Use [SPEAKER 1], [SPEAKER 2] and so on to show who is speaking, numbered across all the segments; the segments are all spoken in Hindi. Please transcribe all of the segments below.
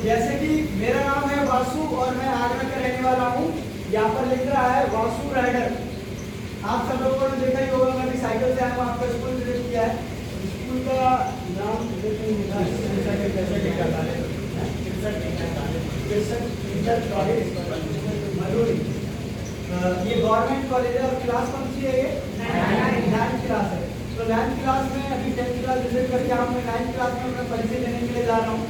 [SPEAKER 1] जैसे कि मेरा नाम है वासु और मैं आगरा का रहने वाला हूँ। यहाँ पर लिख रहा है वासु राइडर। आप सब लोगों ने देखा ही होगा, मैं भी साइकिल से आया हूँ। आपका स्कूल विजिट किया है। स्कूल का नाम मयूरी। ये गवर्नमेंट कॉलेज है और क्लास कौन सी है? ये 9th क्लास है। तो 9th क्लास में अभी 10th क्लास विजिट करके आऊँ। मैं 9th क्लास में अपना परिचय देने के लिए जा रहा हूँ।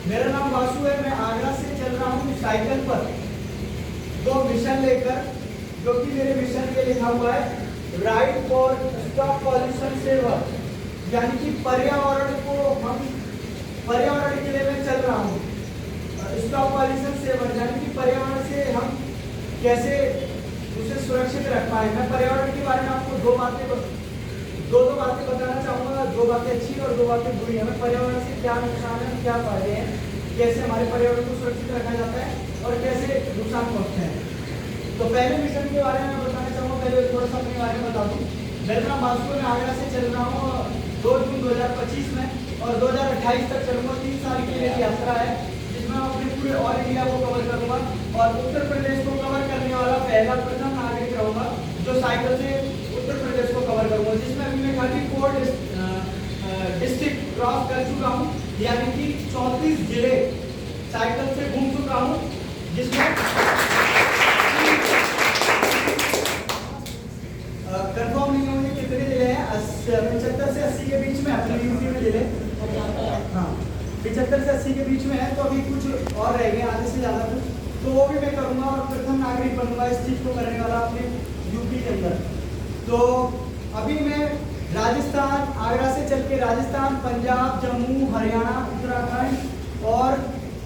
[SPEAKER 1] मेरा नाम वासु है। मैं आगरा से चल रहा हूँ साइकिल पर 2 मिशन लेकर, जो कि मेरे मिशन पे लिखा हुआ है ride for stop pollution saver, यानी कि पर्यावरण को हम पर्यावरण के लिए मैं चल रहा हूँ। स्टॉप पॉल्यूशन सेवर यानी कि पर्यावरण से हम कैसे उसे सुरक्षित रख पाए। मैं पर्यावरण के बारे में आपको दो बातें बताना चाहूँगा। 2 बातें अच्छी और 2 बातें बुरी हैं। हमें पर्यावरण से क्या नुकसान है, क्या फायदे हैं, कैसे हमारे पर्यावरण को सुरक्षित रखा जाता है और कैसे नुकसान पहुँचते हैं। तो पहले मिशन के बारे में बताना चाहूँगा। पहले थोड़ा सा अपने बारे में बता दूँ। मेरा नाम वासु है। मैं आगरा से चल रहा हूँ 2 जून 2025 में और 2028 तक चलूँगा। 3 साल की मेरी यात्रा है, जिसमें मैं अपने पूरे ऑल इंडिया को कवर करूँगा और उत्तर प्रदेश को कवर करने वाला पहला प्रथम नागरिक रहूँगा जो साइकिल से उत्तर प्रदेश को कवर करूँगा, जिसमें अभी मैं 34 डिस्ट्रिक्ट क्रॉस कर चुका हूँ, यानी कि 34 जिले साइकिल से घूम चुका हूँ, जिसमें कंफर्म नहीं होंगे कितने जिले हैं। 75 से 80 के बीच में अपने यूपी में जिले, हाँ 75 से 80 के बीच में है। तो अभी कुछ और रह गए, आधे से ज़्यादा कुछ, तो वो भी मैं करूँगा और प्रथम नागरिक बनूंगा इस चीज़ को करने वाला अपने यूपी के अंदर। तो अभी मैं राजस्थान, आगरा से चल के राजस्थान, पंजाब, जम्मू, हरियाणा, उत्तराखंड और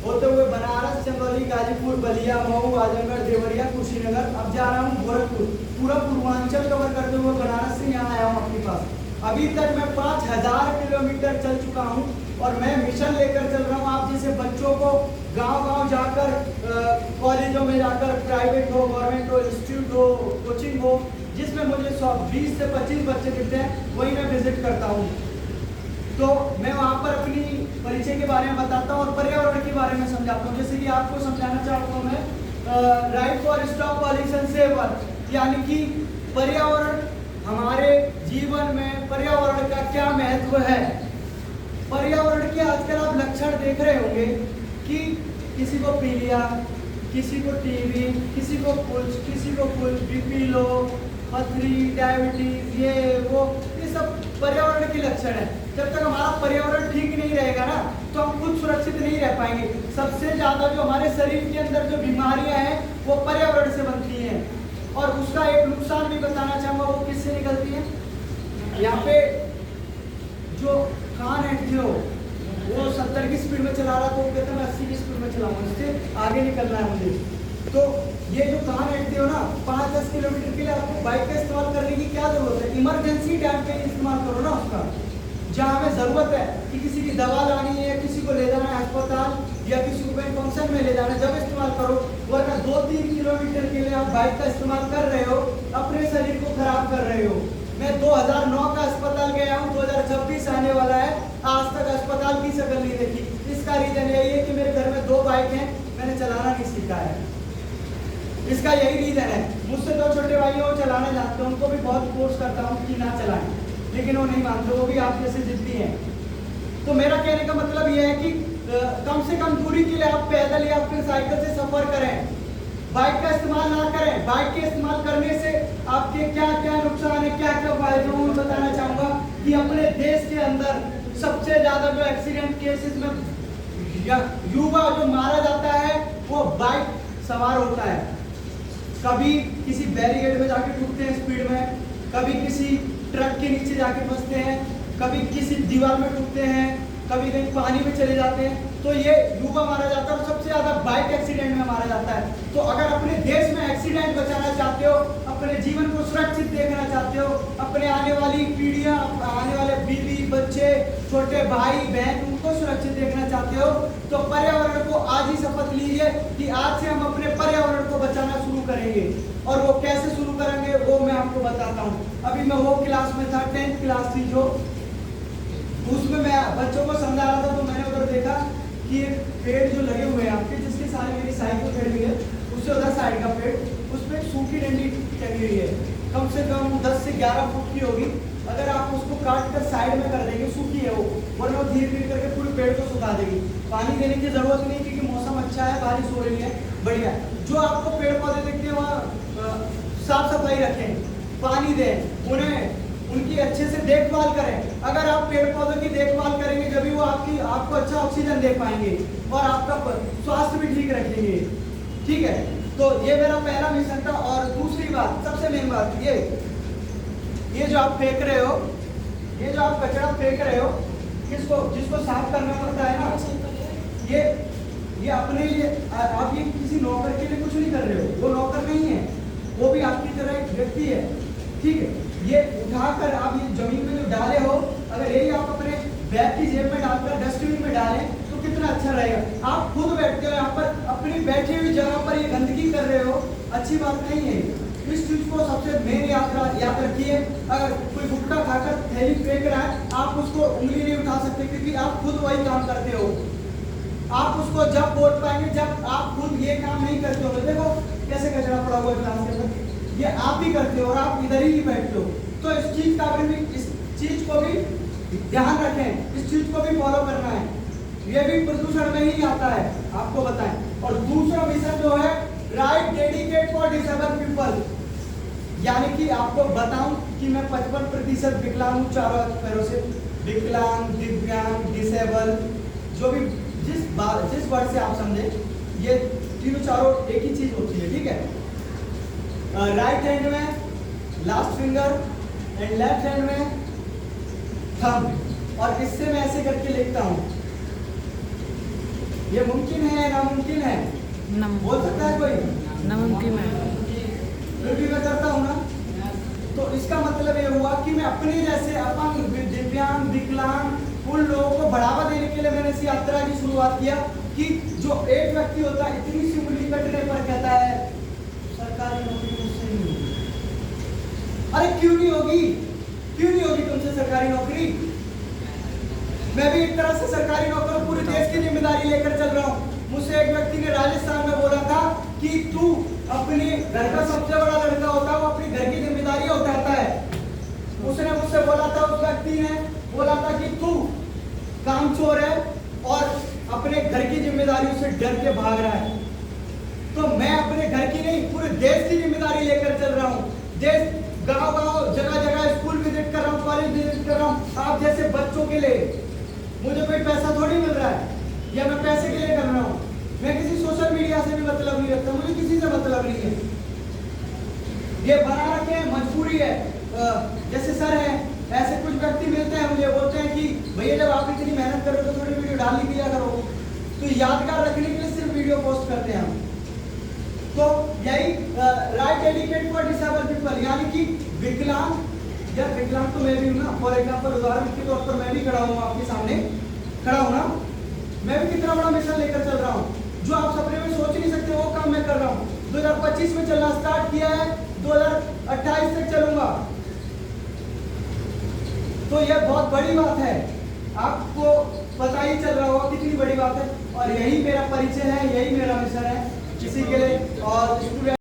[SPEAKER 1] होते हुए बनारस, चंदौली, गाजीपुर, बलिया, मऊ, आजमगढ़, देवरिया, कुशीनगर, अब जा रहा हूँ गोरखपुर। पूरा पूर्वांचल कवर करते हुए बनारस से यहाँ आया हूँ अपने पास। अभी तक मैं 5000 किलोमीटर चल चुका हूँ और मैं मिशन लेकर चल रहा हूँ आप जैसे बच्चों को गांव-गांव जाकर, कॉलेजों में जाकर, प्राइवेट हो, गवर्नमेंट हो, इंस्टीट्यूट हो, कोचिंग हो, जिसमें मुझे 20 से 25 बच्चे दिखते हैं, वही मैं विजिट करता हूँ। तो मैं वहाँ पर अपनी परिचय के बारे में बताता हूँ और पर्यावरण के बारे में समझाता हूँ। जैसे कि आपको समझाना चाहता हूँ मैं ride for stop pollution saver, यानी कि पर्यावरण, हमारे जीवन में पर्यावरण का क्या महत्व है। पर्यावरण के आजकल आप लक्षण देख रहे होंगे कि किसी को पीलिया, किसी को टीबी, किसी को कुछ बीपी लो, पथरी, डायबिटीज, ये सब पर्यावरण के लक्षण है। जब तक हमारा पर्यावरण ठीक नहीं रहेगा ना, तो हम खुद सुरक्षित नहीं रह पाएंगे। सबसे ज्यादा जो हमारे शरीर के अंदर जो बीमारियां हैं वो पर्यावरण से बनती हैं और उसका एक नुकसान भी बताना चाहूंगा, वो किससे निकलती है। यहाँ पे जो खान है जो वो 70 की स्पीड में चला रहा, तो वो कहता है मैं 80 की स्पीड में चलाऊंगा, इससे आगे निकलना है मुझे। तो ये जो कान हटते हो ना, 5-10 किलोमीटर के लिए आपको बाइक का इस्तेमाल करने की क्या जरूरत है। इमरजेंसी टाइम पे इस्तेमाल करो ना उसका, जहाँ हमें जरूरत है कि किसी की दवा लानी है, किसी को ले जाना है अस्पताल या किसी को कहीं फंक्शन में ले जाना है, जब इस्तेमाल करो। वरना 2-3 किलोमीटर के लिए आप बाइक का इस्तेमाल कर रहे हो, अपने शरीर को खराब कर रहे हो। मैं 2009 का अस्पताल गया हूँ, 2026 आने वाला है, आज तक अस्पताल की शक्ल नहीं देखी। इसका रीजन यही है कि मेरे घर में 2 बाइक हैं, मैंने चलाना नहीं सीखा है। इसका यही रीजन है। मुझसे 2 छोटे भाई हैं, वो चलाना जानते हैं, उनको भी बहुत फोर्स करता हूँ कि ना चलाएं, लेकिन वो नहीं मानते, वो भी आप जैसे जिद्दी हैं। तो मेरा कहने का मतलब ये है कि कम से कम दूरी के लिए आप पैदल या फिर साइकिल से सफर करें, बाइक का इस्तेमाल ना करें। बाइक के इस्तेमाल करने से आपके क्या क्या नुकसान है, क्या क्या फायदे, वो मैं बताना चाहूँगा। कि अपने देश के अंदर सबसे ज़्यादा जो एक्सीडेंट केसेस में युवा जो मारा जाता है वो बाइक सवार होता है। कभी किसी बैरिकेड में जाके टूटते हैं स्पीड में, कभी किसी ट्रक के नीचे जाके फंसते हैं, कभी किसी दीवार में टूटते हैं, कभी कहीं पानी में चले जाते हैं। तो ये युवा मारा जाता है और सबसे ज्यादा बाइक एक्सीडेंट में मारा जाता है। तो अगर अपने देश में एक्सीडेंट बचाना चाहते हो, अपने जीवन को सुरक्षित देखना चाहते हो, अपने आने वाली पीढ़ियां, आने वाले बीवी बच्चे, छोटे भाई बहन, उनको सुरक्षित देखना चाहते हो, तो पर्यावरण को आज ही शपथ लीजिए कि आज से हम अपने पर्यावरण को बचाना शुरू करेंगे। और वो कैसे शुरू करेंगे वो मैं आपको बताता हूँ। अभी मैं वो क्लास में था, 10th क्लास थी जो, उसमें मैं बच्चों को समझा रहा था, तो मैंने उधर देखा कि पेड़ जो लगे हुए हैं आपके, जिसके सारे मेरी साइड को खड़ी हुई है, उससे उधर साइड का पेड़, उस पर सूखी डंडी टंगी हुई है, कम से कम 10 से 11 फुट की होगी। अगर आप उसको काट कर साइड में कर देंगे, सूखी है वो, वरना वो धीरे धीरे करके पूरे पेड़ को सुखा देगी। पानी देने की जरूरत नहीं, क्योंकि मौसम अच्छा है, बारिश हो रही है, बढ़िया। जो आपको पेड़ पौधे दिखते हैं वहाँ साफ सफाई रखें, पानी दें उन्हें, उनकी अच्छे से देखभाल करें। अगर आप पेड़ पौधों की देखभाल करेंगे जब भी वो आपको अच्छा ऑक्सीजन दे पाएंगे और आपका स्वास्थ्य भी ठीक रखेंगे। ठीक है, तो ये मेरा पहला मिशन था। और दूसरी बात, सबसे मेन बात, ये जो आप फेंक रहे हो, ये जो आप कचरा फेंक रहे हो, जिसको साफ करना पड़ता है ना, ये अपने लिए, आप ये किसी नौकर के लिए कुछ नहीं कर रहे हो, वो नौकर नहीं है, वो भी आपकी तरह एक व्यक्ति है। ठीक है, ये उठाकर आप ये जमीन में जो डाले हो, अगर यही आप अपने बैग की जेब में डालकर डस्टबिन में डालें तो कितना अच्छा रहेगा। आप खुद बैठते हो यहाँ पर, अपनी बैठी हुई जगह पर ये गंदगी कर रहे हो, अच्छी बात नहीं है। इस चीज को सबसे मेन याद रखिए। अगर कोई गुटखा खाकर थैली फेंक रहा है, आप उसको उंगली नहीं उठा सकते, क्योंकि आप खुद वही काम करते हो। आप उसको जब वोट पाएंगे, जब आप खुद ये काम नहीं करते हो। देखो कैसे कचरा पड़ा हुआ क्लास के अंदर, ये आप ही करते हो और आप इधर ही बैठते हो। तो इस चीज को भी ध्यान रखें, इस चीज को भी फॉलो करना है। ये भी प्रदूषण में ही आता है, आपको बताएं। और दूसरा मिशन जो है, right dedicate for disable people, यानी कि आपको बताऊं कि मैं 55% विकलांग हूं, चारों पैरों से। विकलांग, दिव्यांग, डिसेबल, जो भी जिस वर्ड से आप समझे, ये तीनों चारों एक ही चीज होती है। ठीक है, राइट हैंड में last finger and left hand में थंब, और इससे मैं ऐसे करके लिखता हूं। ये मुमकिन है, नामुमकिन है? बोल सकता है कोई?
[SPEAKER 2] नामुमकिन है।
[SPEAKER 1] फिर भी मैं करता हूँ ना, तो इसका मतलब ये हुआ कि मैं अपने जैसे अपंग, दिव्यांग, विकलांग, उन लोगों को बढ़ावा देने के लिए मैंने इस यात्रा की शुरुआत किया। कि जो एक व्यक्ति होता है, इतनी सी उंगली कटने पर कहता है सरकारी नौकरी मुझसे नहीं होगी। अरे क्यों नहीं होगी, क्यों नहीं होगी तुमसे सरकारी नौकरी? मैं भी एक तरह से सरकारी नौकर हूं, पूरे देश की जिम्मेदारी लेकर चल रहा हूँ। मुझसे एक व्यक्ति ने राजस्थान में बोला था कि तू अपने घर का सबसे बड़ा लड़का होता है, वो अपनी घर की जिम्मेदारी उठाता है। उसने मुझसे बोला था, उस व्यक्ति ने बोला था कि तू कामचोर है और अपने घर की जिम्मेदारियों से डर के भाग रहा है। तो मैं अपने घर की नहीं, पूरे देश की जिम्मेदारी लेकर चल रहा हूँ। देश, गांव गांव, जगह जगह स्कूल विजिट कर रहा हूँ, कॉलेज विजिट कर रहा हूँ, आप जैसे बच्चों के लिए। मुझे कोई पैसा थोड़ी मिल रहा है, या मैं पैसे के लिए कर रहा हूँ। मैं किसी सोशल मीडिया से भी मतलब नहीं रखता, मुझे किसी से मतलब नहीं है। ये बना रखे हैं, मजबूरी है। जैसे सर है, ऐसे कुछ व्यक्ति मिलते हैं मुझे, बोलते हैं कि भैया जब आप इतनी मेहनत करो तो थोड़ी वीडियो डाल दिया करो। तो यादगार रखने के लिए सिर्फ वीडियो पोस्ट करते हैं हम। तो यही right dedicate for disable people, यानी कि विकलांग, या विकलांग तो मैं भी हूँ ना। फॉर एग्जाम्पल, उदाहरण के तौर पर मैं भी खड़ा हूँ, आपके सामने खड़ा हूँ ना। मैं भी कितना बड़ा मिशन लेकर चल रहा हूँ, जो आप सपने में सोच नहीं सकते वो काम मैं कर रहा हूँ। 2025 में चलना स्टार्ट किया है, 2028 तक चलूंगा। तो यह बहुत बड़ी बात है, आपको पता ही चल रहा होगा कितनी बड़ी बात है। और यही मेरा परिचय है, यही मेरा मिशन है किसी के लिए। और